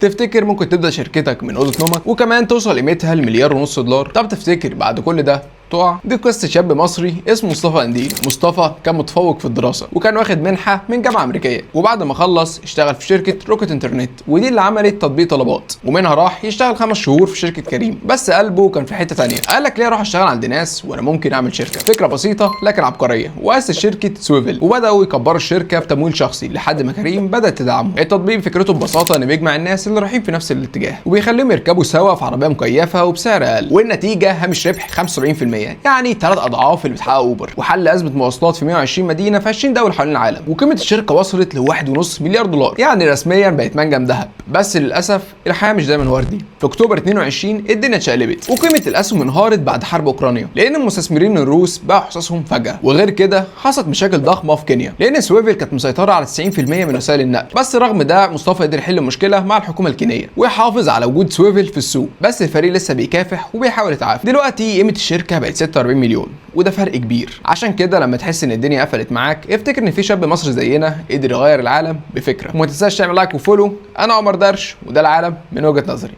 تفتكر ممكن تبدأ شركتك من أوضة نومك وكمان توصل قيمتها لمليار ونص دولار؟ طب تفتكر بعد كل ده تقع؟ دي قصة شاب مصري اسمه مصطفى قنديل. مصطفى كان متفوق في الدراسة وكان واخد منحة من جامعة أمريكية، وبعد ما خلص اشتغل في شركة روكت انترنت، ودي اللي عملت تطبيق طلبات، ومنها راح يشتغل 5 شهور في شركة كريم. بس قلبه كان في حتة تانية، قال لك ليه اروح اشتغل عند ناس وانا ممكن اعمل شركة؟ فكرة بسيطة لكن عبقرية، واسس شركة سويفل، وبدأوا يكبروا الشركة بتمويل شخصي لحد ما كريم بدأت تدعمه. التطبيق فكرته ببساطة انه بيجمع الناس اللي رايحين في نفس الاتجاه وبيخليهم يركبوا سوا في عربية مكيفة وبسعر اقل، والنتيجة هامش ربح 75%، يعني 3 اضعاف اللي بتحققه اوبر، وحل ازمة مواصلات في 120 مدينة في 20 دولة حوالين العالم. وقيمة الشركة وصلت ل 1.5 مليار دولار، يعني رسميا بقت منجم ذهب. بس للاسف الحياة مش دايما وردي. في اكتوبر 22 الدنيا اتشقلبت وقيمة الاسهم انهارت بعد حرب اوكرانيا، لان المستثمرين الروس باعوا حصصهم فجأة. وغير كده حصلت مشاكل ضخمة في كينيا، لان سويفل كانت مسيطرة على 90% من وسائل النقل. بس رغم ده مصطفى قدر يحل المشكلة مع الحكومة الكينية ويحافظ على وجود سويفل في السوق. بس الفريق لسه بيكافح وبيحاول يتعافى. دلوقتي قيمة الشركة بقت 46 مليون، وده فرق كبير. عشان كده لما تحس ان الدنيا قفلت معاك افتكر ان في شاب مصري زينا قدر يغير العالم بفكرة. وما تنساش تعمل لايك وفولو. انا عمر درش، وده العالم من وجهة نظري.